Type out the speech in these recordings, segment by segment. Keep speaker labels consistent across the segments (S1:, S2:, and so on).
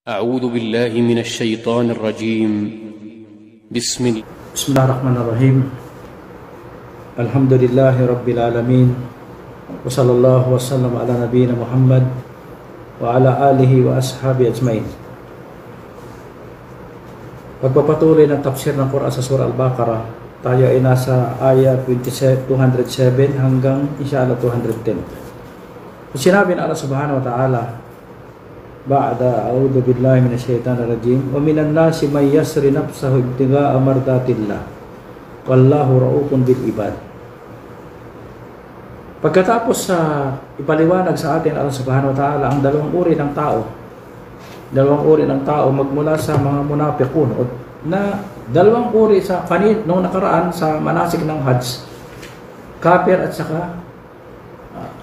S1: أعوذ بالله من الشيطان الرجيم بسم
S2: الله الرحمن الرحيم الحمد لله رب العالمين وصلى الله وسلم على نبينا محمد وعلى آله وأصحابه أجمعين. Pagpapatuloy ng tafsir ng Quran sa Surah Al-Baqarah, tayo ay nasa ayat 207 hanggang inshallah 210. Sinabi ng Allah subhanahu wa ta'ala, Ba'da a'udhu billahi minasyaitanir rajim wa minan nasi may yasri nafsahu ibtigha'a mardatillah wallahu ra'ufun bil ibad. Pagkatapos sa ipaliwanag sa atin Allah subhanahu wa ta'ala ang dalawang uri ng tao magmula sa mga munafiqun na dalawang uri sa nung nakaraan sa manasik ng Hajj, kafir at saka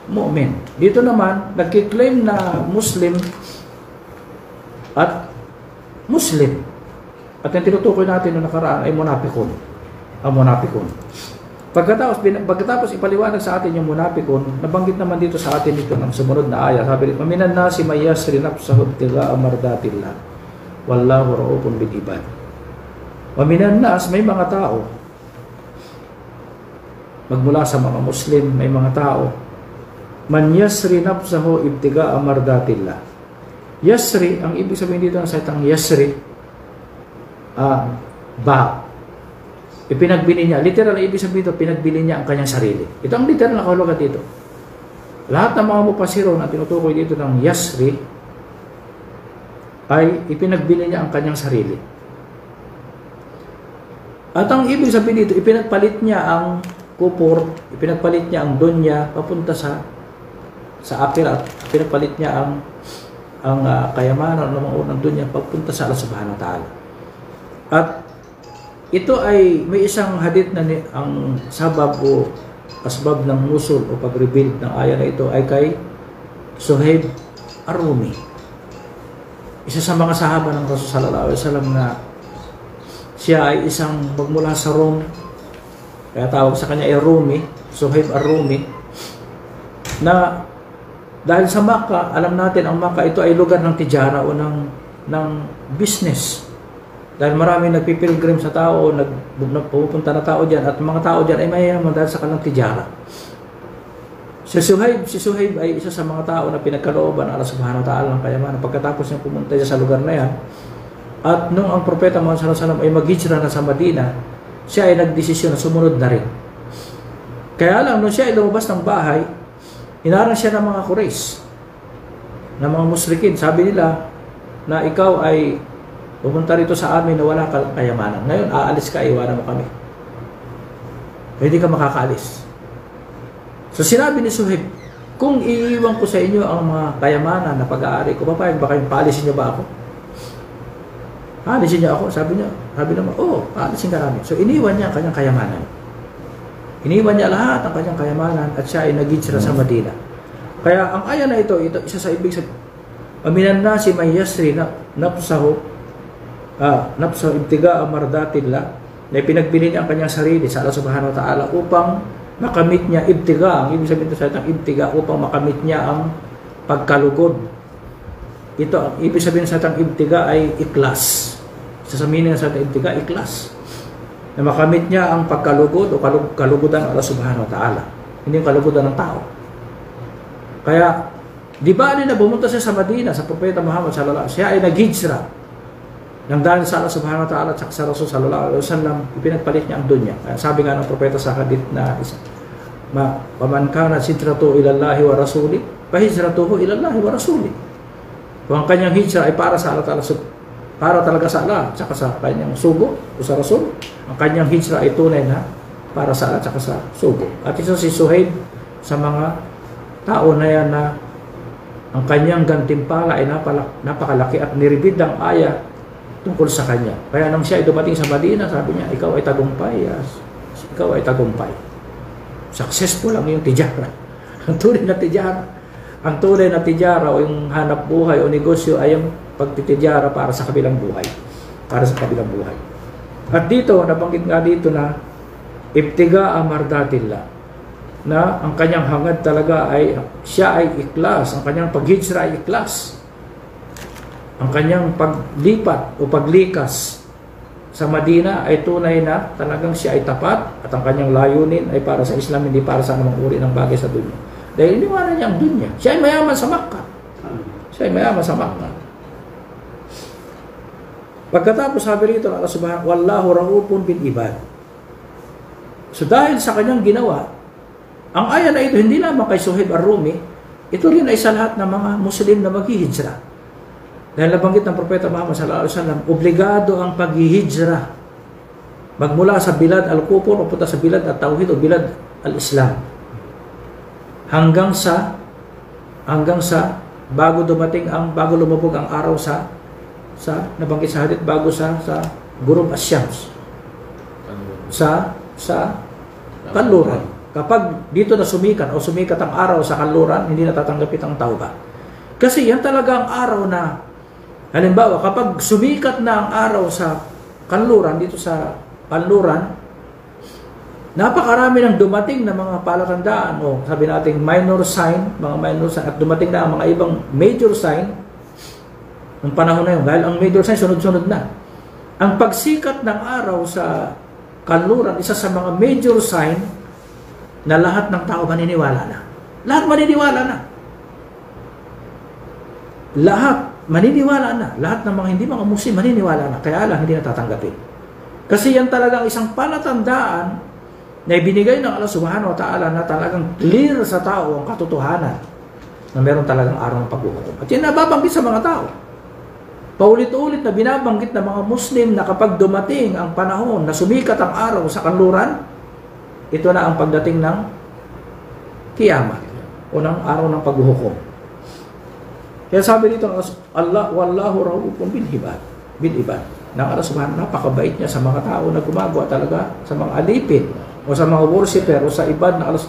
S2: mu'min. Dito naman nagki-claim na Muslim at Muslim. At yung tinutukoy natin noong nakaraan ay munafikun. Ang munafikun. Pagkatapos ipaliwanag sa atin yung munafikun, nabanggit naman dito sa atin dito ng sumunod na aya. Sabi rin, "Minan nasi may yasri nafsahu ibtigha'a mardatillah wallahu ra'ufun bil ibad." Wa minan nas, may mga tao magmula sa mga Muslim, may mga tao man yasri nafsahu ibtigha'a mardatillah. Yasri, ang ibig sabihin dito ng salitang yasri, ipinagbili niya. Literal na ibig sabihin dito, pinagbili niya ang kanyang sarili. Ito ang literal na kahulugan dito. Lahat ng mga mupasiro na tinutukoy dito ng yasri ay ipinagbili niya ang kanyang sarili. At ang ibig sabihin dito, ipinagpalit niya ang kupor, ipinagpalit niya ang dunya papunta sa akhirat, ipinagpalit niya ang kayamanan ng mga unang dunya papunta sa Allah subhanahu wa ta'ala. At ito ay may isang hadith na ang sabab o asbab ng nusul o pag-rebuild ng aya na ito ay kay Suhaib Ar-Rumi, isa sa mga sahaba ng Rasul sallallahu alaihi wasallam, na siya ay isang magmula sa Rome, kaya tawag sa kanya ay Rumi, Suhaib Ar-Rumi, na dahil sa Makkah, alam natin ang Makkah ito ay lugar ng tijara o ng business. Dahil marami nagpipilgrim sa tao, nagpupunta na tao diyan, at mga tao diyan ay mayayaman dahil sa kanilang tijara. Si Suhaib ay isa sa mga tao na pinagkalooban ng Allah subhanahu wa ta'ala ng kayamanan pagkatapos niya pumunta sa lugar na yan. At nung ang propeta Muhammad sallallahu alaihi wasallam ay mag-hijrah na sa Madina, siya ay nagdesisyon na sumunod na rin. Kaya lang nung siya ay lumabas ng bahay, hinarang siya ng mga Quraysh, ng mga musyrikin. Sabi nila na ikaw ay pumunta rito sa amin na wala kang kayamanan. Ngayon, aalis ka, iwanan mo kami. Hindi ka makakaalis. So sinabi ni Suhaib, kung iiwan ko sa inyo ang mga kayamanan na pag-aari ko, papayag ba kayong paalisin niyo ba ako? Paalisin niyo ako? Sabi naman, paalisin ka namin. So iniwan niya ang kanyang kayamanan. Iniwan niya lahat ng kanyang kayamanan at siya ay nag-hijrah sa Madina. Kaya ang aya na ito isa sa ibig sabihin, "Minan nasi may yasri nafsahu ibtigha'a mardatillah", na pinagbili niya ang kanyang sarili sa Allah subhanahu wa ta'ala upang makamit niya ibtigha. Ang ibig sabihin ito sa itang ibtigha, upang makamit niya ang pagkalugod. Ito, ang ibig sabihin sa itang ibtigha ay ikhlas. Sa meaning sa itang ibtigha, ikhlas. Na makamit niya ang pagkalugod o kalugudan ng Allah subhanahu wa ta'ala, hindi yung kalugudan ng tao. Kaya di ba na bumunta siya sa Madina sa propeta Muhammad sallallahu alaihi wasallam, siya ay nag-hijrah nang dahil sa Allah subhanahu wa ta'ala at sa Rasul sallallahu alaihi wasallam, ipinagpalit niya ang dunya. Kaya sabi nga ng propeta sa hadith na isa, "Paman kana hijratuhu ila Allahi wa rasuli, fa hijratuhu ila Allahi wa rasuli." Kung ang kanyang hijrah ay para sa Allah ta'ala, para talaga sa Allah at saka sa kanyang sugo o sa Rasul, ang kanyang hijrah ay tunay na para sa Allah at saka sa sugo. At isa si Suhaib sa mga tao na yan na ang kanyang gantimpala ay napakalaki at niribid ang aya tungkol sa kanya. Kaya nang siya ay dumating sa Madina, sabi niya, ikaw ay tagumpay. Ikaw ay tagumpay. Successful ang iyong tijara. Ang tunay na tijara o yung hanap buhay o negosyo ay yung pagtitijara para sa kabilang buhay. Para sa kabilang buhay. At dito, nabanggit nga dito na ibtigha'a mardatillah, na ang kanyang hangad talaga ay siya ay ikhlas, ang kanyang paghijra ay ikhlas. ang kanyang paglipat o paglikas sa Madina ay tunay na talagang siya ay tapat at ang kanyang layunin ay para sa Islam, hindi para sa anumang uri ng bagay sa dunya. Dahil iniwanan niya ang dunya. Siya ay mayaman sa Makkah. Siya ay mayaman sa Makkah. Pagkatapos sabi rito ng Allah subhanahu, wallahu ra'ufun bil ibad. So dahil sa kanyang ginawa, ang aya na ito hindi lamang kay Suhaib ar-Rumi, ito rin ay sa lahat ng mga Muslim na maghihijra. Dahil nabanggit ng Propeta Muhammad sallallahu alaihi wasallam, obligado ang paghihijra. Magmula sa bilad al-kufur o punta sa bilad at-tauhid o bilad al-Islam. Hanggang sa bago lumubog ang araw sa nabanggit sa hadith, bago sa Ghurub Ash-Shams. Sa kanluran. Kapag dito na sumikat ang araw sa kanluran, hindi natatanggapit ang tauba. Kasi yan talaga ang araw na, halimbawa, kapag sumikat na ang araw sa kanluran, dito sa kanluran, napakarami ng dumating na mga palatandaan o sabi natin minor sign, at dumating na ang mga ibang major sign ng panahon na yun. Dahil ang major sign, sunod-sunod na. Ang pagsikat ng araw sa kanluran, isa sa mga major sign na lahat ng tao maniniwala na. Lahat maniniwala na. Lahat maniniwala na. Lahat ng mga hindi mga Muslim maniniwala na. Kaya lang hindi natatanggapin. Kasi yan talagang isang palatandaan na ibinigay ng Allah subhanahu wa ta'ala na talagang clear sa tao ang katotohanan na meron talagang araw ng paghuhukom. At yan nababanggit sa mga tao. Paulit-ulit na binabanggit ng mga Muslim na kapag dumating ang panahon na sumikat ang araw sa kanluran, ito na ang pagdating ng kiyamat o ng araw ng paghuhukom. Kaya sabi dito ng Allah, wallahu ra'ufun bil ibad. Nang Allah subhanahu, napakabait niya sa mga tao na gumagawa talaga sa mga alipin o sa mga worshiper o sa ibad na Allah,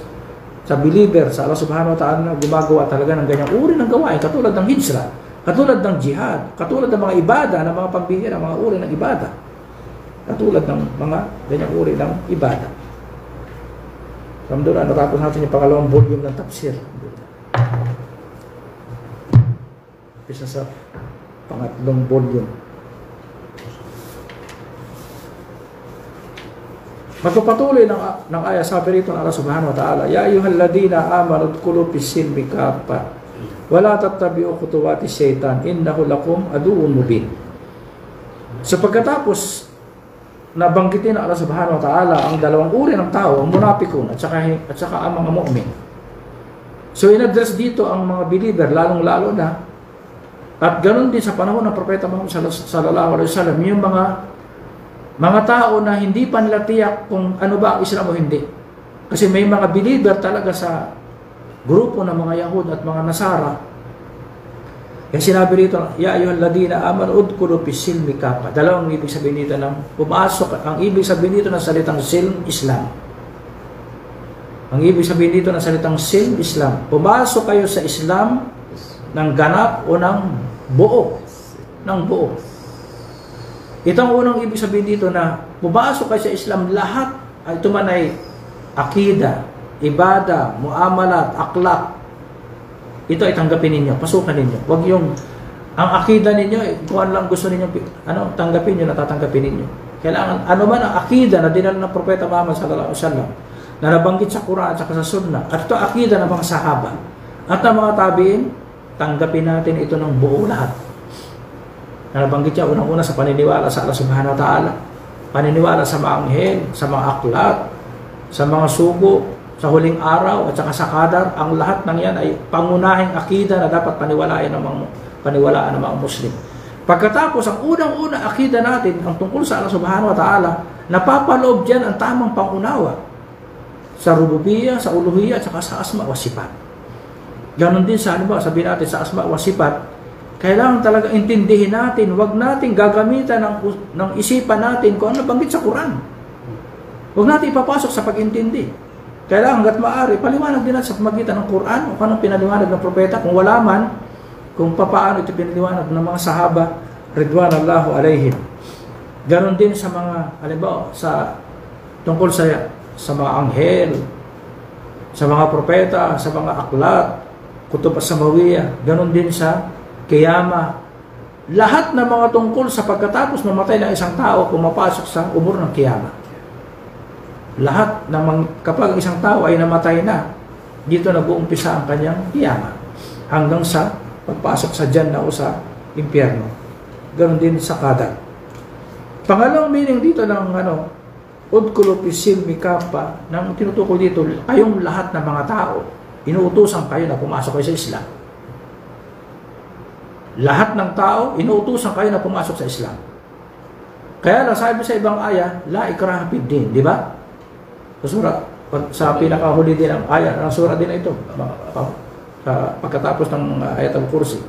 S2: sa believer sa Allah subhanahu wa ta'ala na gumagawa talaga ng ganyang uri ng gawain, katulad ng hijra, katulad ng jihad, katulad ng mga ibada, ng mga pagbihira, mga uri ng ibada, katulad ng mga ganyang uri ng ibada. Ramdura, natapos natin yung pangalawang volume ng tafsir. Isa sa pangatlong volume. Magpapatuloy ng aya, sabi rito ng Allah subhanahu wa ta'ala, ya ayyuhalladhina amanu udkhulu fis-silmi kaffa wa la tattabi'u khutuwati syaitan innahu lakum aduwwun mubin. So pagkatapos nabanggitin ng Allah subhanahu wa ta'ala ang dalawang uri ng tao, ang munapikun at saka ang mga mu'min. So in-address dito ang mga believer, lalong-lalo na, at ganoon din sa panahon ng Propeta Muhammad sallallahu alaihi wasallam, yung mga tao na hindi pa nila tiyak kung ano ba ang Islam o hindi. Kasi may mga believer talaga sa grupo ng mga Yahud at mga Nasara. Yung sinabi rito, ya ayyuhalladhina amanu udkhulu fis-silmi kaffa. Dalawang ibig sabihin dito ng pumasok. Ang ibig sabihin dito ng salitang silm, Islam. Ang ibig sabihin dito ng salitang silm, Islam. Pumasok kayo sa Islam ng ganap o ng buo. Ng buo. Ito ang unang ibig sabihin dito na pumasok kayo sa Islam, lahat, ito man ay akida, ibada, muamalat, akhlak. Ito ay tanggapin ninyo, pasukan ninyo. Huwag yung, ang akida ninyo, kung ano lang gusto ninyo, tanggapin nyo, natatanggapin ninyo. Kailangan, ano man ang akida na dinala ng Propeta Muhammad sallallahu alaihi wasallam, na nabanggit sa Quran at sa Sunnah, at ito akida ng mga sahaba, at ng mga tabiin, tanggapin natin ito ng buo lahat. Na nabanggit niya, unang-una sa paniniwala sa Allah subhanahu wa ta'ala, paniniwala sa mga anghel, sa mga aklat, sa mga sugo, sa huling araw at saka sa qadar, ang lahat ng yan ay pangunahing akida na dapat paniwalaan ng mga Muslim. Pagkatapos, ang unang-una akida natin, ang tungkol sa Allah subhanahu wa ta'ala, napapaloob dyan ang tamang pangunawa sa rububiyya, sa uluhiyya, at saka sa asma wa sifat. Ganon din sa, sabihin natin sa asma wa sifat, kailangan talaga intindihin natin, wag natin gagamitan ng isipan natin kung ano banggit sa Quran. Wag natin ipapasok sa pag-intindi. Kailangan hanggat maaari, paliwanag din natin sa pamagitan ng Quran o kung anong pinaliwanag ng propeta, kung wala man, kung papaano ito pinaliwanag ng mga sahaba, ridwanallahu alaihim. Ganon din sa mga, halimbawa, tungkol sa mga anghel, sa mga propeta, sa mga aklat, kutub as-samawiyah, ganon din sa kiyama, lahat ng mga tungkol sa pagkatapos mamatay ng isang tao pumapasok sa umur ng kiyama. Lahat ng kapag isang tao ay namatay na, dito nag-uumpisa ang kanyang kiyama hanggang sa pagpasok sa Jannah o sa impyerno. Ganon din sa Qadar. Pangalawang meaning dito ng udkhulu fi silmi kaffa, nang tinutukoy dito, kayong lahat ng mga tao, inuutusan kayo na pumasok kayo sa Islam. Lahat ng tao, inuutusan kayo na pumasok sa Islam. Kaya lang sabi sa ibang aya, la ikraha fid din, di ba? Sa pinakahuli din ng aya ng sura din ito, sa pagkatapos ng ayat al-Kursi.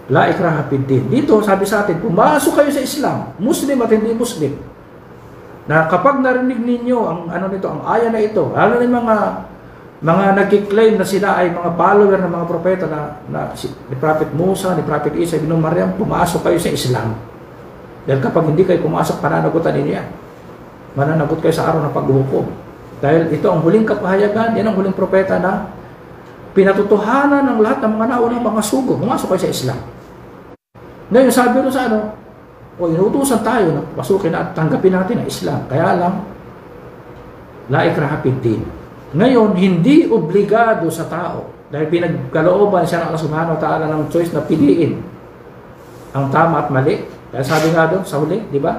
S2: La ikraha fid din. Dito sabi sa atin, pumasok kayo sa Islam, Muslim at hindi Muslim. Na kapag narinig ninyo ang ang aya na ito, lalo na mga nagki-claim na sila ay mga follower ng mga propeta ni Prophet Musa, ni Prophet Isa ibn Maryam, pumasok kayo sa Islam. Dahil kapag hindi kayo pumasok, pananagutan ninyo yan. Mananagot kayo sa araw ng paghuhukom. Dahil ito ang huling kapahayagan, yan ang huling propeta na pinatutuhanan ng lahat ng mga naunang mga sugo. Pumasok kayo sa Islam. Ngayon, sabi rin sa inuutusan tayo na pasukin at tanggapin natin ang Islam. Kaya lang, la ikraha fid din. Ngayon, hindi obligado sa tao dahil pinagkalooban siya ng Allah Subhanahu wa Ta'ala ng choice na piliin ang tama at mali. Kaya sabi nga doon sa huli, di ba?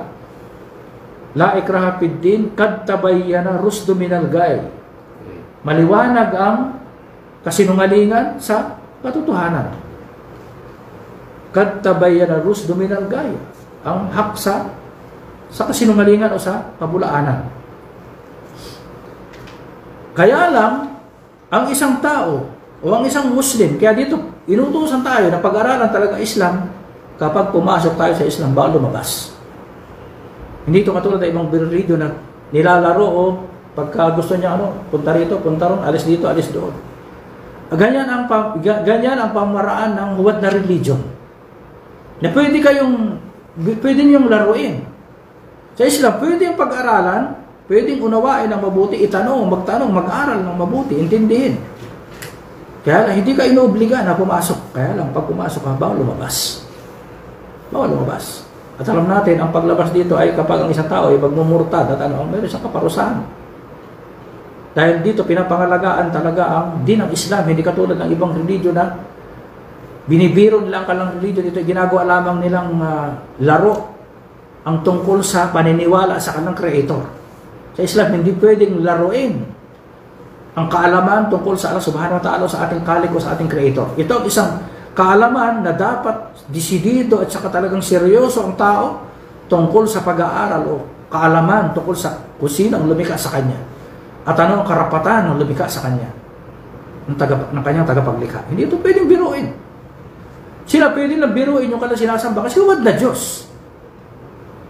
S2: La ikraha fid din, kad tabayyana rusdu minal gay. Maliwanag ang kasinungalingan sa katotohanan. Kad tabayyana rusdu minal gay. Ang haksa sa kasinungalingan o sa kabulaanan. Kaya lang, ang isang tao o ang isang Muslim, kaya dito, inutusan tayo na pag-aralan talaga Islam kapag pumasok tayo sa Islam, bago lumabas. Hindi ito katulad ng ibang religion na nilalaro o pagka gusto niya punta rito, punta ron, alis dito, alis doon. Ganyan ang pamaraan ng huwad na religion. Na pwede niyong laruin. Sa Islam, pwede yung pag-aralan, pwedeng unawain ng mabuti, itanong, magtanong, mag-aral ng mabuti, intindihin. Kaya lang, hindi ka inoobliga na pumasok. Kaya lang, pag pumasok ka, bawal lumabas. Bawal lumabas. At alam natin, ang paglabas dito ay kapag ang isang tao ay magmumurtad at meron siyang kaparusahan. Dahil dito, pinapangalagaan talaga ang din ng Islam, hindi katulad ng ibang religion na binibiro nila ang kalang religion. Dito, ginagawa lamang nilang laro ang tungkol sa paniniwala sa kalang Creator. Sa Islam, hindi pwedeng laruin ang kaalaman tungkol sa Allah Subhanahu wa Ta'ala, sa ating Khalik o sa ating Creator. Ito ang isang kaalaman na dapat desidido at saka talagang seryoso ang tao tungkol sa pag-aaral o kaalaman tungkol sa kung sino ang lumikha sa Kanya at ano ang karapatan ng lumikha sa Kanya ng Kanyang tagapaglikha. Hindi ito pwedeng biruin. Sila pwedeng na biruin yung kanilang sinasamba kasi huwad na Diyos.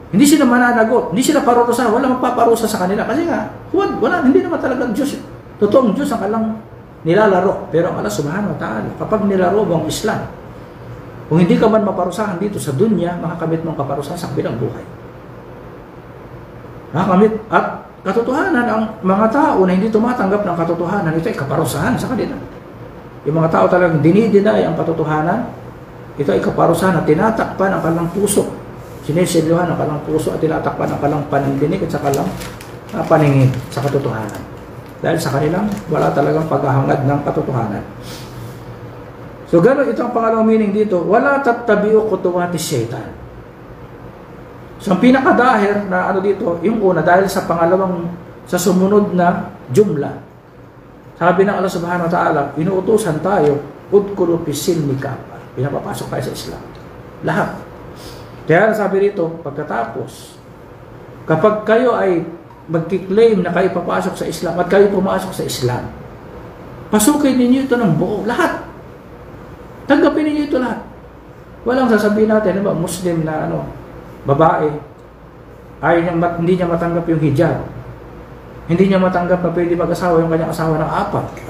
S2: Hindi sila mananagot, hindi sila parurusa, walang magpaparusa sa kanila. Kasi nga, hindi naman talagang Diyos. Totoong Diyos ang kalang nilalaro. Pero ang Allah Subhanahu wa Ta'ala, kapag nilaro mo ang Islam, kung hindi ka man maparusahan dito sa dunya, makakamit mong kaparusahan sa kabilang buhay. Makakamit at katotohanan, ang mga tao na hindi tumatanggap ng katotohanan, ito ay kaparusahan sa kanila. Yung mga tao talagang dinidinay ang katotohanan, ito ay kaparusahan na tinatakpan ang kanilang puso. Sinisilyohan ang kalang puso at tinatakpan ang kalang panindinig at sa kalang paningin sa katotohanan. Dahil sa kanilang wala talagang paghahangad ng katotohanan. So gano'n ito ang pangalawang meaning dito, wala tattabi'u khutuwati syaitan. So ang pinakadahir na dito, yung una dahil sa sa sumunod na jumla. Sabi ng Allah Subhanahu wa Ta'ala, inuutusan tayo, udkhulu fi silmi kaffa. Pinapapasok tayo sa Islam. Lahat. Kaya sabi rito, pagkatapos, kapag kayo ay magkiklaim na kayo papasok sa Islam at kayo pumasok sa Islam, pasukin ninyo ito ng buo, lahat. Tanggapin ninyo ito lahat. Walang sasabihin natin, Muslim na babae, hindi niya matanggap yung hijab. Hindi niya matanggap na pwede mag-asawa yung kanyang asawa ng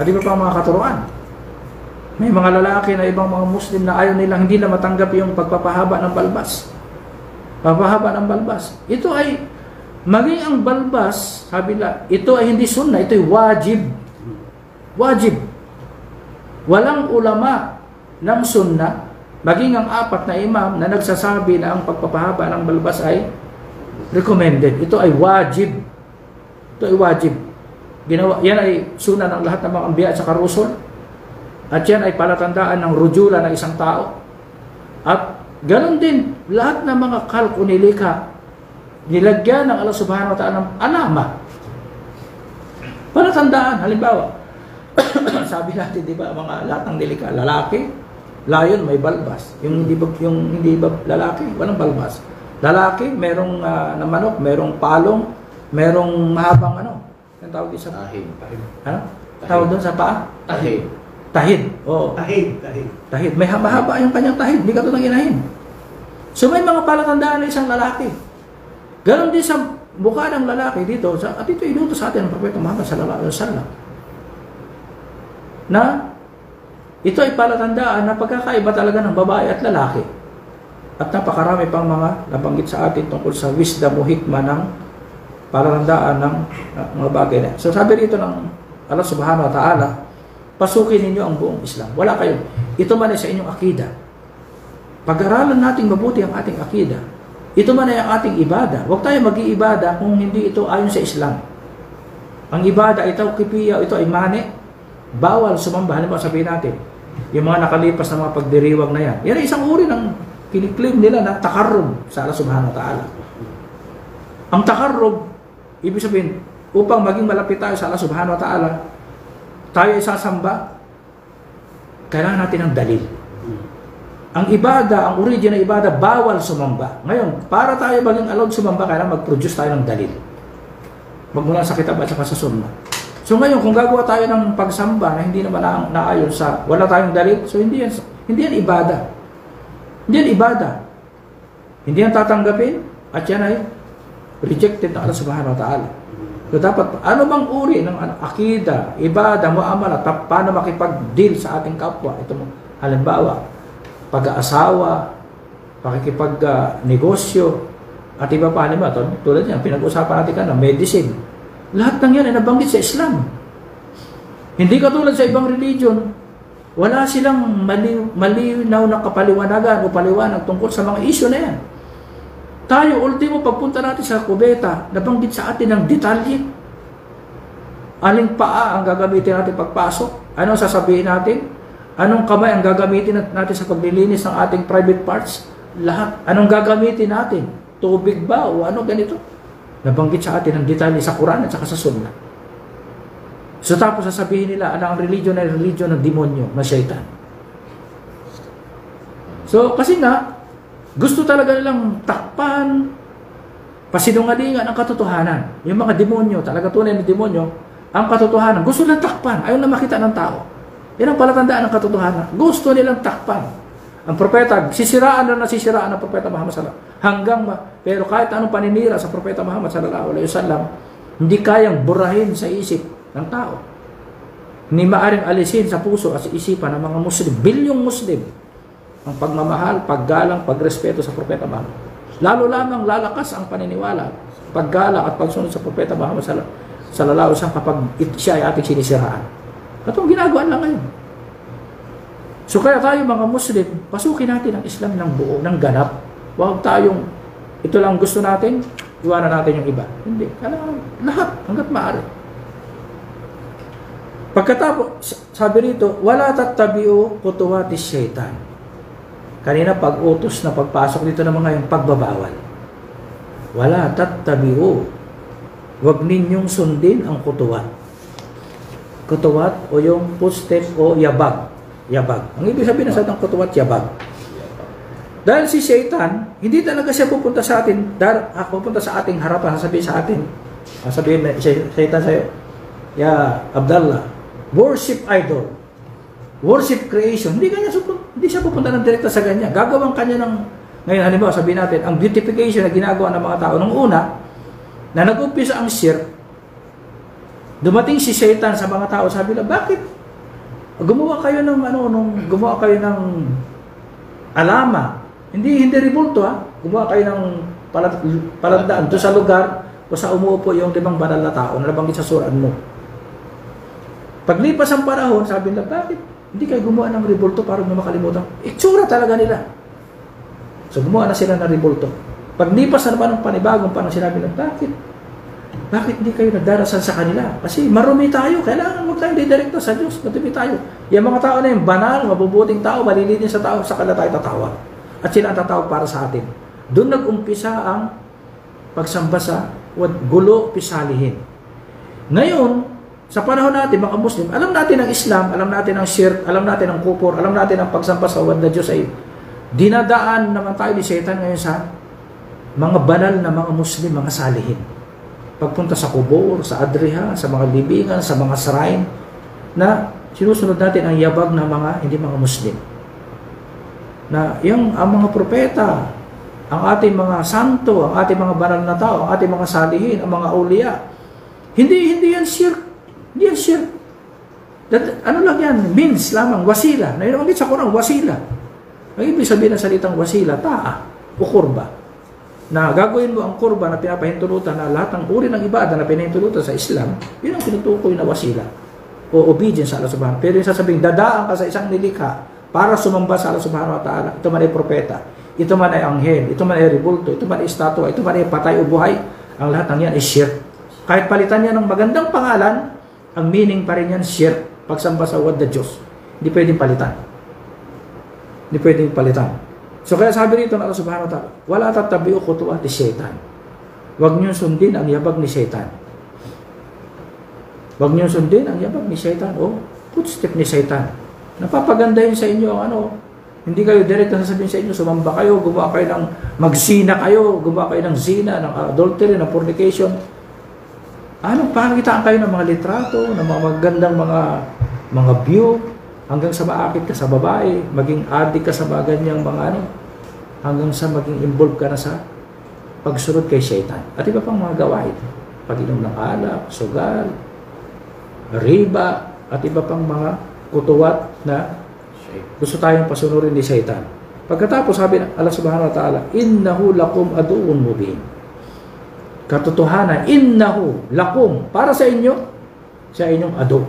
S2: 4. At iba pa mga katuruan. May mga lalaki na ibang mga Muslim na ayaw nilang hindi na matanggap yung pagpapahaba ng balbas. Papahaba ng balbas. Ito ay, maging ang balbas, sabi nila, ito ay hindi sunnah, ito ay wajib. Wajib. Walang ulama ng sunnah maging ang 4 na imam na nagsasabi na ang pagpapahaba ng balbas ay recommended. Ito ay wajib. Ito ay wajib. Ginawa, yan ay suna ng lahat ng mga ambiya at saka rusul. At yan ay palatandaan ng rujula ng isang tao. At ganoon din, lahat ng mga kalko nilikha, nilagyan ng Allah subhanahu wa ta'ala ng alama. Palatandaan, halimbawa, sabi natin, di ba, mga lahat ng nilikha, lalaki, lion, may balbas. Yung hindi ba lalaki, walang balbas. Lalaki, merong na manok, merong palong, merong mahabang ano. Ang tawag din sa
S1: Tahid.
S2: Ano? Tawag doon sa paa?
S1: Tahid.
S2: Tahid. Oo. Tahid. May mahaba yung kanyang tahid. Hindi ka ito nang inahin. So may mga palatandaan na isang lalaki. Ganon din sa mukha ng lalaki dito. At ito inutos sa atin ng Propeta Muhammad sallallahu alaihi wasallam. Na ito ay palatandaan na pagkakaiba talaga ng babae at lalaki. At napakarami pang mga nabanggit sa atin tungkol sa wisdom o hikmah ng palatandaan ng mga bagay na. So sabi rito ng Allah subhanahu wa ta'ala, pasukin ninyo ang buong Islam. Wala kayo. Ito man ay sa inyong akida. Pag-aralan natin mabuti ang ating akida. Ito man ay ang ating ibada. Huwag tayo mag-iibada kung hindi ito ayon sa Islam. Ang ibada, ito kipiya, ito ay mani. Bawal sumamba. Halimbawa sabihin natin, yung mga nakalipas na mga pagdiriwag na yan. Yan ay isang uri ng kiniklaim nila na takarrub sa Allah subhanahu wa ta'ala. Ang takarrub, ibig sabihin, upang maging malapit tayo sa Allah subhanahu wa ta'ala, tayo ay sasamba, kailangan natin ng dalil. Ang ibada, ang original ibada, bawal sumamba. Ngayon, para tayo maging allowed sumamba, kailangan mag-produce tayo ng dalil. Magmula sa kitab at sa sunnah. So ngayon, kung gagawa tayo ng pagsamba na hindi naman naayon sa wala tayong dalil, so hindi yan ibada. Hindi yan ibada. Hindi yan tatanggapin at yan ay rejected ng Allah subhanahu wa ta'ala. So dapat, ano bang uri ng akida, ibada, muamala, paano makipag-deal sa ating kapwa? Ito mo, halimbawa, pag-aasawa, pakikipag-negosyo, at iba pa, halimbawa, tulad yan, pinag-usapan natin ka na medicine. Lahat ng yan ay nabanggit sa Islam. Hindi katulad sa ibang religion, wala silang malinaw na kapaliwanagan o paliwanag tungkol sa mga issue na yan. Tayo, ultimo, pagpunta natin sa kubeta, nabanggit sa atin ng detalye. Aling paa ang gagamitin natin pagpasok? Anong sasabihin natin? Anong kamay ang gagamitin natin sa paglilinis ng ating private parts? Lahat. Anong gagamitin natin? Tubig ba o ano ganito? Nabanggit sa atin ng detalye sa Quran at saka sa Sunnah. So tapos sasabihin nila, ang religion ay religion ng demonyo, na syaitan. So kasi nga, gusto talaga nilang takpan, pasinungalingan ang katotohanan. Yung mga demonyo, talaga tunay na demonyo, ang katotohanan, gusto nilang takpan, ayaw na makita ng tao. Yan ang palatandaan ng katotohanan. Gusto nilang takpan. Ang propeta, sisiraan na nasisiraan ng propeta Muhammad sallallahu alaihi wasallam. Pero kahit anong paninira sa propeta Muhammad sallallahu alaihi wasallam, hindi kayang burahin sa isip ng tao. Hindi maaring alisin sa puso at sa isipan ng mga Muslim, bilyong Muslim, ang pagmamahal, paggalang, pagrespeto sa propeta Muhammad. Lalo lamang lalakas ang paniniwala, paggalang at pagsunod sa propeta Muhammad sallallahu alaihi wasallam kapag siya ay ating sinisiraan. At ang ginagawa lang ngayon. So kaya tayo mga Muslim, pasukin natin ang Islam ng buo, ng ganap. Huwag tayong, ito lang gusto natin, iwanan natin yung iba. Hindi. Kailangan lahat, hanggat maaari. Pagkatapos, sabi rito, wala tattabi'u khutuwatis syaitan. Kanina pag-utos na pagpasok dito ng mga yung pagbabawal. Wala tattabi'u. Huwag ninyong sundin ang khutuwat. Khutuwat o yung footstep o yabag. Yabag. Ang ibig sabihin na sa itong khutuwat, yabag. Dahil si Satan, hindi talaga siya pupunta sa atin, pupunta sa ating harapan, sasabihin sa atin. Sasabihin na Satan sa'yo, ya Abdallah, worship idol, worship creation. Hindi siya pupunta ng direkta sa ganyan. Gagawang kanya ng, ngayon halimbawa sabihin natin, ang beautification na ginagawa ng mga tao. Nung una, na nag-umpisa ang shirk, dumating si Satan sa mga tao, sabi na, bakit? Gumawa kayo ng gumawa kayo ng alama. Hindi ribulto ha. Gumawa kayo ng palandaan doon sa lugar o sa umuupo yung 5 banal na tao na nabanggit sa suraan mo. Paglipas ang panahon, sabi nila, bakit? Hindi kayo gumawa ng rebulto para nyo makalimutan. Itsura talaga nila. So gumawa na sila ng rebulto. Paglipas na naman ng panibagong panang sinabi na, bakit hindi kayo nagdarasal sa kanila? Kasi marumi tayo, kailangan huwag tayo didirekta sa Diyos, matumi tayo. Yung mga tao na yung banal, mabubuting tao, malilinis sa tao, sa kanila tayo tatawag. At sila ang tatawag para sa atin. Doon nag-umpisa ang pagsamba sa gulo, pisalihin. Ngayon, sa panahon natin, mga Muslim, alam natin ang Islam, alam natin ang shirk, alam natin ang kupor, alam natin ang pagsamba sa wad na Diyos ay dinadaan naman tayo ni Satan ngayon sa mga banal na mga Muslim, mga salihin. Pagpunta sa kubor, sa adriha, sa mga libingan, sa mga shrine, na sinusunod natin ang yabag na mga hindi mga Muslim. Na ang mga propeta, ang ating mga santo, ang ating mga banal na tao, ang ating mga salihin, ang mga awliya, hindi yan shirk. Hindi yan shirk. Ano lang yan? Means lamang, wasila. Na yun sa Quran, wasila. Ang ibig sabihin ng salitang wasila, ta'a o kurba. Na gagawin mo ang kurba na pinapahintulutan na lahat ng uri ng ibada na pinahintulutan sa Islam, yun ang tinutukoy na wasila o obedience sa Allah Subhanahu. Pero yung sasabing, dadaan ka sa isang nilikha para sumamba sa Allah Subhanahu wa Ta'ala, ito man ay propeta, ito man ay anghel, ito man ay rebulto, ito man ay estatwa, ito man ay patay o buhay, ang lahat ng yan ay shirk. Kahit palitan niya ng magandang pangalan, ang meaning pa rin yan shirk, pagsamba sa wad na Diyos. Hindi pwedeng palitan. Hindi pwedeng palitan. So kaya sabi rito ng Allah Subhanahu wa Ta'ala, wala tatabi'u khutuwati syaitan. Huwag niyo sundin ang yabag ni syaitan. Huwag niyo sundin ang yabag ni syaitan o footstep ni syaitan. Napapagandahin sa inyo ang hindi kayo direkta sasabihin sa inyo, sumamba kayo, gumawa kayo ng magsina kayo, gumawa kayo ng zina, ng adultery, ng fornication. Pakikitaan kayo ng mga litrato, ng mga magandang mga view, hanggang sa maakit ka sa babae, maging adik ka sa mga ganyang mga hanggang sa maging involved ka na sa pagsunod kay syaitan. At iba pang mga gawain. Pag-inom ng alak, sugal, riba, at iba pang mga kutuwat na gusto tayong pasunurin ni syaitan. Pagkatapos sabi ng Allah Subhanahu wa Ta'ala, innahu lakum aduun mubin. Katotohanan, innahu lakum, para sa inyo, siya inyong adu.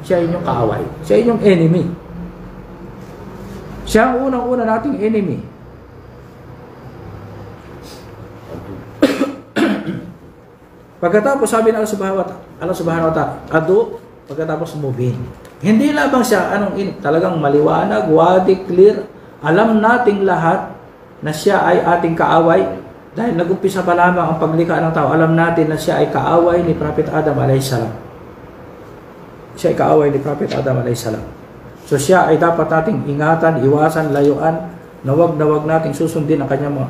S2: Siya inyong kaaway. Siya inyong enemy. Siya ang unang-una nating enemy. Pagkatapos sabi ng Allah Subhanahu wa Ta'ala, adu, pagkatapos mubin. Hindi lamang siya talagang maliwanag, wadi, clear. Alam nating lahat na siya ay ating kaaway. Dahil nag-umpisa pa lamang ang paglikha ng tao, alam natin na siya ay kaaway ni Prophet Adam alayhisalam. Siya ay kaaway ni Prophet Adam alayhisalam. So siya ay dapat nating ingatan, iwasan, layuan, na wag nating susundin ang kanyang mga,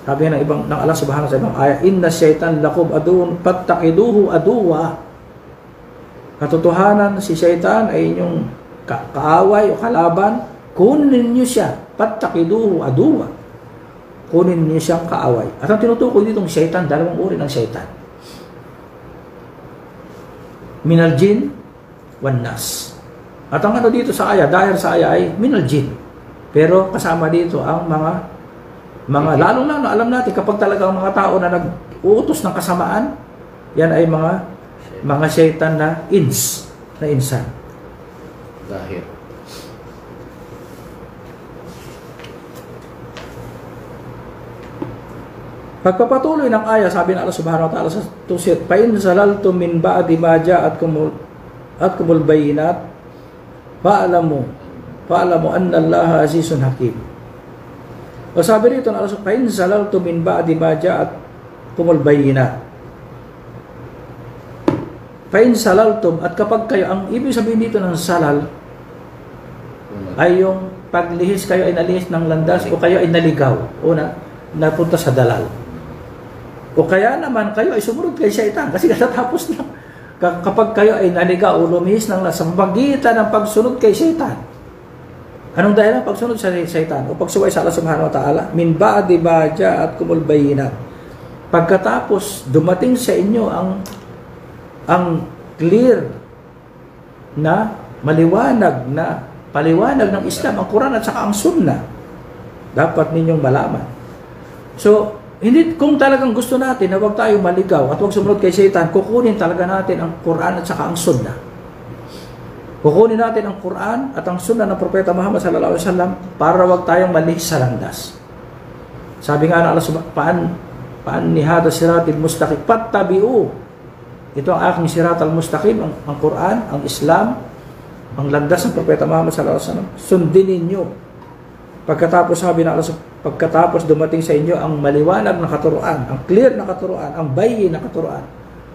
S2: sabi ng Allah Subhanahu sa ibang ayat, inna syaitan lakum aduun fattaqiduhu aduwa. Katotohanan, si syaitan ay inyong kaaway o kalaban, kunin niyo siya, fattaqiduhu aduwa. Kunin niyo siyang kaaway. At ang tinutukoy ditong syaitan, dalawang uri ng syaitan. Minal jin wan nas. At ang dito sa aya, dahil sa aya ay minal jin. Pero kasama dito ang mga lalong-lalo alam natin kapag talaga ang mga tao na nag-uutos ng kasamaan, yan ay mga syaitan na insan.
S1: Dahil
S2: pagpapatuloy ng aya, sabi ng Allah Subhanahu wa Ta'ala sa tusir, fa in zalaltum min ba'di ma ja'atkumul bayyinat fa'lamu anna Allah azizun hakim. O sabi rito ng Allah, fa in zalaltum min ba'di ma ja'atkumul bayyinat. Fa in zalaltum, at kapag kayo, ang ibig sabihin dito ng salal ay yung paglihis, kayo ay nalihis ng landas o kayo ay naligaw o napunta sa dalal. O kaya naman kayo ay sumunod kay syaitan kasi katatapos na kapag kayo ay naligaw o lumihis ng sa pagitan ng pagsunod kay syaitan. Anong dahilan pagsunod sa syaitan o pagsuway sa Allah Subhanahu wa Ta'ala? Min ba'di ma ja'atkumul bayyinat. Pagkatapos dumating sa inyo ang clear na maliwanag na paliwanag ng Islam, ang Quran at saka ang Sunnah, dapat ninyong malaman. So, hindi, kung talagang gusto natin na huwag tayo maligaw at huwag sumunod kay syaitan, kukunin talaga natin ang Quran at saka ang Sunnah. Kukunin natin ang Quran at ang Sunnah ng Propeta Muhammad sallallahu alaihi wasallam para wag tayong malihis sa landas. Sabi nga ng Allah paan ni hada siratil mustaqim fattabi'u. Ito ang aking siratal mustaqim, ang Quran, ang Islam, ang landas ng Propeta Muhammad sallallahu alaihi wasallam. Sundin ninyo. Pagkatapos sabi ng Allah, pagkatapos dumating sa inyo ang maliwanag na katuruan, ang clear na katuruan, ang bayyin na katuruan.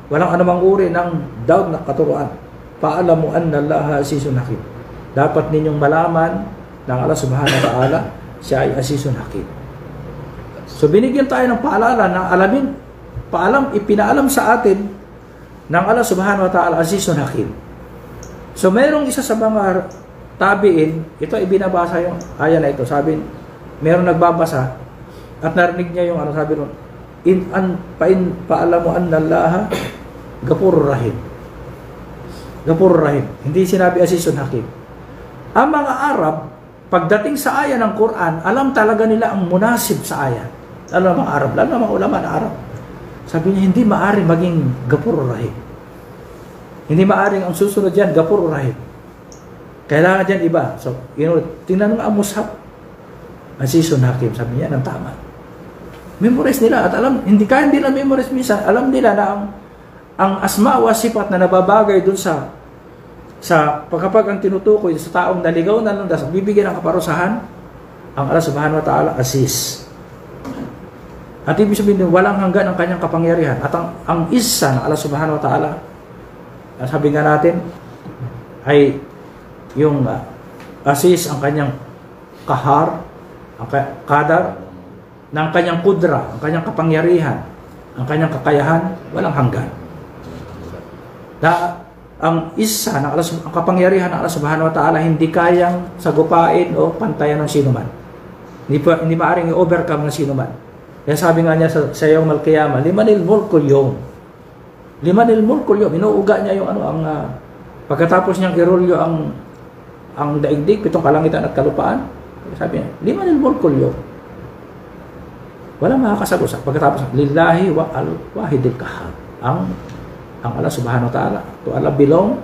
S2: Walang anumang uri ng doubt na katuruan. Fa'alamu anna Allaha azizun hakim. Dapat ninyong malaman ng Allah subhanahu wa ta'ala, siya ay azizun hakim. So binigyan tayo ng paalala na ipinaalam sa atin ng Allah subhanahu wa ta'ala, azizun hakim. So mayroong isa sa mga tabiin, ito ibinabasa yung aya na ito. Sabi, mayroong nagbabasa at narinig niya yung sabi nun, paalamu anna Allaha Ghafurur Rahim. Ghafurur Rahim. Hindi sinabi Azizun Hakim. Ang mga Arab, pagdating sa aya ng Quran, alam talaga nila ang munasib sa aya. Lalo ng mga Arab, lalo ng mga ulama na Arab. Sabi niya, hindi maaari maging Ghafurur Rahim. Hindi maaring ang susunod dyan, Ghafurur Rahim. Kailangan dyan iba. So, tingnan mo ang mushaf. Azizun Hakim. Sabi niya, ng tama. Memorize nila at alam, hindi kaya nila memorize minsan. Alam nila na ang asma wa sifat na nababagay dun sa kapag ang tinutukoy sa taong naligaw na landas at bibigyan ng kaparusahan, ang Allah subhanahu wa ta'ala, Aziz. At ibig sabihin, walang hanggan ang kanyang kapangyarihan. At ang isa ng Allah subhanahu wa ta'ala, sabi nga natin, ay yung Aziz, ang kanyang kahar, ang kadar, ng kanyang kudra, ang kanyang kapangyarihan, ang kanyang kakayahan, walang hanggan. Na ang isa ng ang kapangyarihan ng Allah subhanahu wa ta'ala hindi kayang sagupain o pantayan ng sinuman. Hindi maaring i-overcome ng sinuman. Kaya sabi nga niya sa Yawm al-Qiyamah, limanil mulkul yawm. Limanil mulkul yawm. Inuuga niya yung pagkatapos niyang irolyo ang daigdig, 7 kalangitan at kalupaan. Sabi niya, limanil mulkul yawm. Walang makakasagot. Pagkatapos, lillahi wa al-wahidil kahhar. Ang Allah subhanahu wa ta'ala, to Allah belong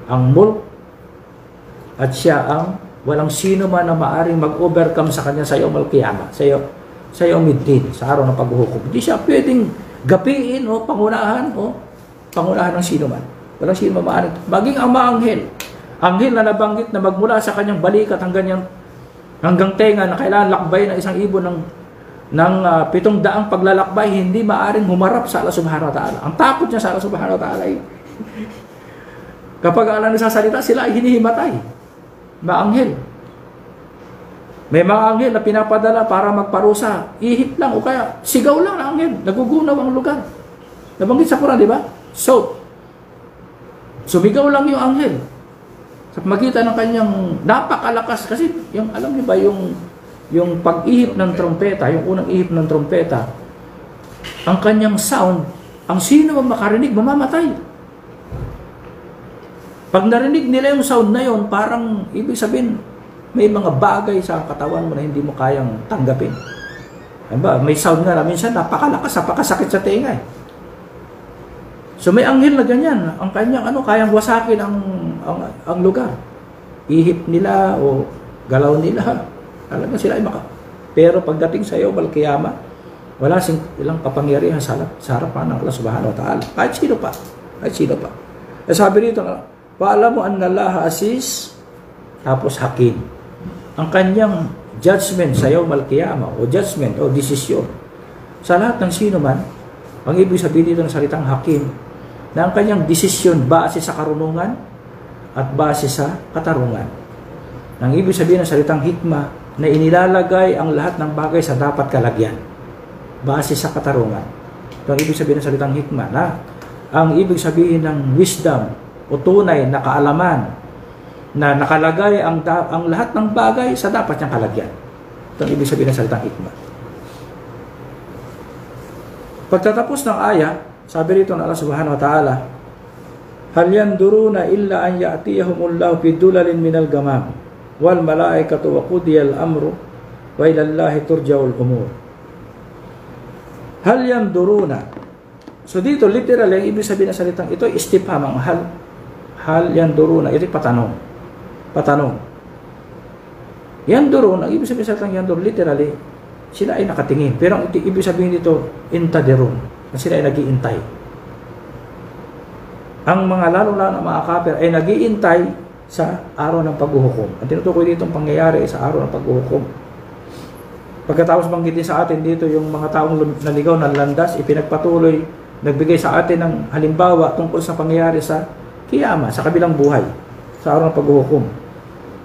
S2: ang mulk at siya ang walang sino man na maaring mag-overcome sa kanya sa Yawm al-Qiyamah, sa Yawm al-Din, sa araw ng paghuhukom. Hindi siya pwedeng gapiin o pangunahan ng sino man. Walang sino man maaring. Maging ang mga anghel na nabanggit na magmula sa kanyang balikat hanggang tenga na kailangan lakbay ng isang ibon ng 700 paglalakbay, hindi maaring humarap sa Allah subhanahu wa ta'ala. Ang takot niya sa Allah subhanahu wa ta'ala ay kapag Allah nagsasalita, sila ay hinihimatay. Maanghel. May mga anghel na pinapadala para magparusa. Ihip lang o kaya sigaw lang na anghel. Nagugunaw ang lugar. Nabanggit sa Quran, di ba? So, sumigaw lang yung anghel. Sa pamagitan ng kanyang napakalakas. Kasi, alam niyo ba, yung pag-ihip ng trompeta, yung unang ihip ng trompeta, ang kanyang sound, ang sino mang makarinig, mamamatay. Pag narinig nila yung sound na yun, parang, ibig sabihin, may mga bagay sa katawan mo na hindi mo kayang tanggapin. Diba? May sound nga na, minsan napakalakas, napakasakit sa tenga eh. So may anghel na ganyan, ang kanyang kayang wasakin ang lugar. Ihip nila o galaw nila, talaga sila ay pero pagdating sa Yawm al-Qiyamah, wala silang kapangyarihan sa harapan ng Allah subhanahu wa ta'ala. Kahit sino pa. Eh sabi rito, paalam mo anna Allaha Aziz, tapos Hakim. Ang kanyang judgment sa Yawm al-Qiyamah, o judgment, o desisyon, sa lahat ng sino man, ang ibig sabihin dito ng salitang Hakim, na ang kanyang desisyon base sa karunungan at base sa katarungan. Ang ibig sabihin ng salitang hikmah, na inilalagay ang lahat ng bagay sa dapat kalagyan base sa katarungan. Ito ang ibig sabihin ng salitang hikmah, na ang ibig sabihin ng wisdom o tunay na kaalaman na nakalagay ang lahat ng bagay sa dapat niyang kalagyan. Ito ang ibig sabihin ng salitang hikmah. Pagtatapos ng aya, sabi rito ng Allah subhanahu wa ta'ala, hal yanduruna illa an ya'tiyahumullahu bidulalin minal gamam wal malaikatu wa qudiyal amru wa ilallahi turja'ul umur. Hal yanduruna. So dito literal ang ibig sabihin ng salitang ito, istifham ang hal. Hal yanduruna, ito patanong. Patanong. Yanduruna, ibig sabihin sa tang yandur, literally, sila ay nakatingin. Pero ang ibig sabihin dito, intadirun, na sila ay nag-iintay. Ang mga lalo-lalo na mga kafir ay nag-iintay sa araw ng paghuhukom. Ang tinutukoy dito ang pangyayari sa araw ng paghuhukom. Pagkatapos banggitin sa atin dito yung mga taong naligaw ng landas, ipinagpatuloy, nagbigay sa atin ng halimbawa tungkol sa pangyayari sa kiyama, sa kabilang buhay, sa araw ng paghuhukom.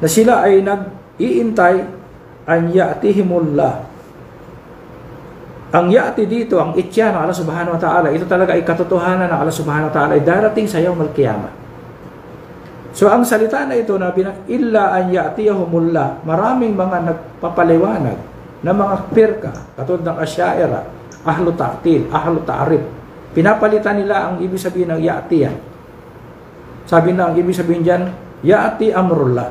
S2: Na sila ay nag-iintay an ya'tihimullah. Ang ya'ti dito, ang itya ng Allah subhanahu wa ta'ala, ito talaga ay katotohanan ng Allah subhanahu wa ta'ala ay darating sa yawmal qiyamah. So ang salita na ito na illa an ya'tiyahumullah, maraming mga nagpapaliwanag na mga pirka, katulad ng Asy'ariyah, ahlu ta'til, ahlu ta'rif. Pinapalitan nila ang ibig sabihin ng ya'tiya. Sabi na ang ibig sabihin diyan, ya'ti amrullah.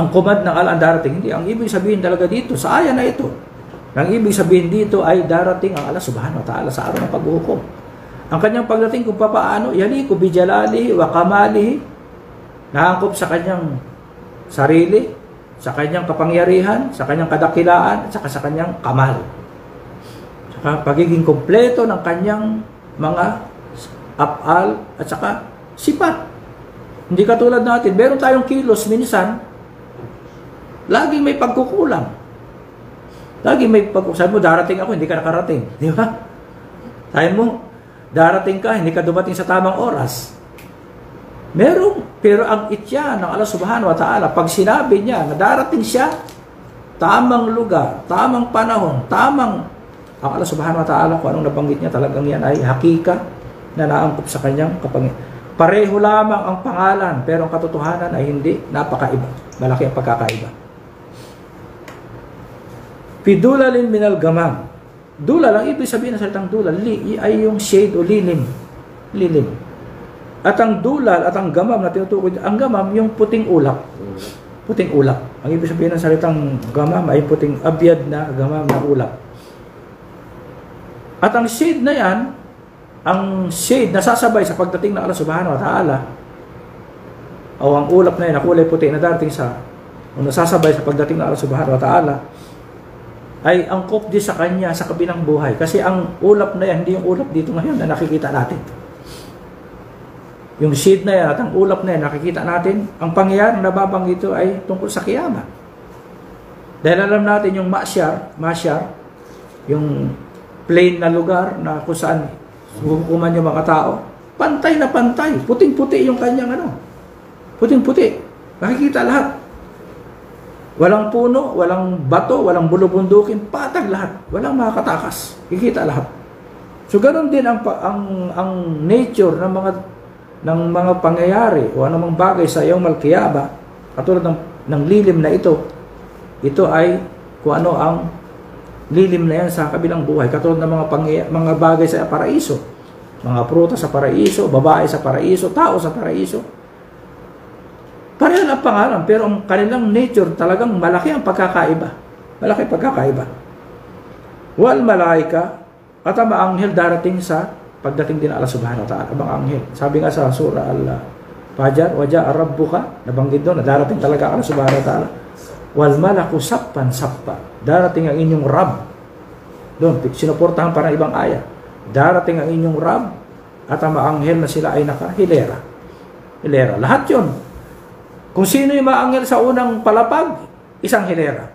S2: Ang command ng Allah ang darating. Hindi, ang ibig sabihin talaga dito, sa aya na ito, ang ibig sabihin dito ay darating ang Allah subhanahu wa ta'ala sa araw ng paghuhukom. Ang kanyang pagdating kung papaano, yaliku bijalalihi wa kamalihi, naangkop sa kanyang sarili, sa kanyang kapangyarihan, sa kanyang kadakilaan, at saka sa kanyang kamal. Saka pagiging kompleto ng kanyang mga af'al at saka sifat. Hindi katulad natin, meron tayong kilos minsan, laging may pagkukulang. Laging may pagkukulang. Sabi mo, darating ako, hindi ka nakarating. Di ba? Sabi mo, darating ka, hindi ka dumating sa tamang oras. Meron, pero ang itya ng Allah subhanahu wa ta'ala, pag sinabi niya na darating siya, tamang lugar, tamang panahon, tamang, ang Allah subhanahu wa ta'ala, kung anong nabanggit niya, talagang yan ay hakika na naangkop sa kanyang kapangyarihan. Pareho lamang ang pangalan, pero ang katotohanan ay hindi, napakaiba. Malaki ang pagkakaiba. Pidulalin minal gamam. Dulal, ang ibig sabihin ng salitang dulal, ay yung shade o lilim. Lilim. At ang dulal at ang gamam na tinutukoy, ang gamam yung puting ulap. Puting ulap. Ang ibig sabihin ng salitang gamam ay puting abyad na gamam na ulap. At ang shade na yan, ang shade na sasabay sa pagdating ng Allah subhanahu wa ta'ala, o ang ulap na yan, na kulay puti na darating sa, o nasasabay sa pagdating ng Allah subhanahu wa ta'ala, ay angkop din sa kanya sa kabilang buhay. Kasi ang ulap na yan, hindi yung ulap dito ngayon na nakikita natin. Yung shade na yan at ang ulap na yan, nakikita natin, ang pangyayari na nababanggit ito ay tungkol sa kiyama. Dahil alam natin yung masyar, yung plain na lugar na kung saan hukuman yung mga tao, pantay na pantay, puting-puti yung kanyang ano, puting-puti, nakikita lahat. Walang puno, walang bato, walang bulubundukin, patag lahat. Walang makakatakas. Kikita lahat. So ganoon din ang nature ng mga pangyayari o anumang bagay sa yawmal qiyamah, katulad ng lilim na ito. Ito ay kung ano ang lilim na yan sa kabilang buhay, katulad ng mga bagay sa paraiso. Mga prutas sa paraiso, babae sa paraiso, tao sa paraiso. Pareho lang pangalan, pero ang kanilang nature talagang malaki ang pagkakaiba. Malaki ang pagkakaiba. Wal malaika, at ang mga anghel darating sa pagdating din Allah subhanahu wa ta'ala. Ang mga anghel. Sabi nga sa surah Al-Fajr, waja'a rabbuka, nabanggit doon, na darating talaga Allah subhanahu wa ta'ala. Wal malaku sappan sappa. Darating ang inyong Rab. Doon, sinuportahan para ibang aya. Darating ang inyong Rab, at ang mga anghel na sila ay nakahilera. Hilera. Lahat yun. Kung sino yung mga anghel sa unang palapag, isang hilera.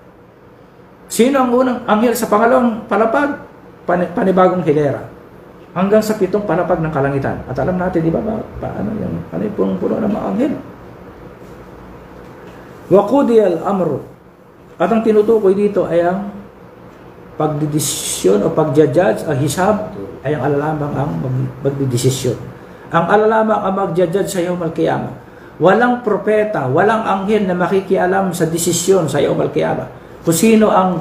S2: Sino ang unang anghel sa pangalawang palapag? Panibagong hilera. Hanggang sa 7 palapag ng kalangitan. At alam natin, di ba, paano yung puno ng mga anghel? Waqudiyal amru. At ang tinutukoy dito ay ang pagdidesisyon o pagja-judge, ang hisab, ay ang alalamang ang magdidesisyon. Ang alalamang ang magja-judge sa yawmal qiyamah. Walang propeta, walang anghel na makikialam sa desisyon sa yawmal qiyamah. Kung sino ang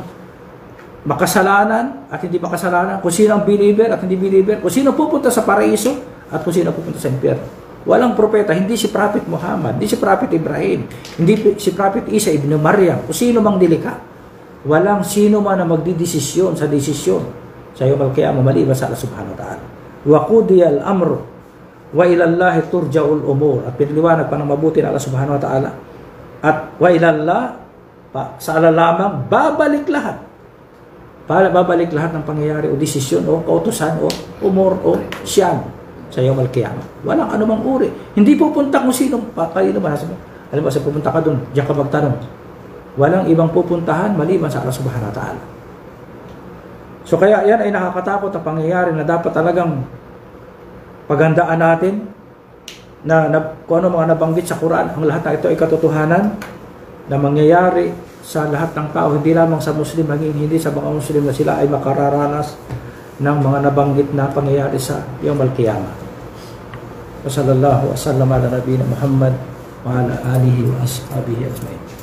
S2: makasalanan at hindi makasalanan, kung sino ang believer at hindi believer, kung sino pupunta sa paraiso at kung sino pupunta sa impyerno. Walang propeta, hindi si Prophet Muhammad, hindi si Prophet Ibrahim, hindi si Prophet Isa ibn Maryam, kung sino mang dilika. Walang sino man na magdidesisyon sa desisyon sa yawmal qiyamah maliban sa Allah subhanahu wa ta'ala. Wa qudiyal amru. wa ilallahi turja'ul umur, at piniliwanag pa ng mabuti ng Allah subhanahu wa ta'ala, at wa ilallah, sa Allah lamang babalik lahat. Babalik lahat ng pangyayari o desisyon o kautusan o umur o siyam sa yawmal qiyamah. Walang anumang uri. Hindi pupunta kung sino, kanino man. Alam mo, sa pupunta ka doon, diyan ka magtanong. Walang ibang pupuntahan maliban sa Allah subhanahu wa ta'ala. So kaya yan ay nakakatakot ang pangyayari na dapat talagang paghandaan natin na kung ano mga nabanggit sa Quran, ang lahat na ito ay katotohanan na mangyayari sa lahat ng tao, hindi lamang sa Muslim, hindi sa mga Muslim na sila ay makararanas ng mga nabanggit na pangyayari sa Yawmal Qiyamah. Wa sallallahu wa sallam ala nabiyina Muhammad wa ala alihi wa ashabihi ajma'in.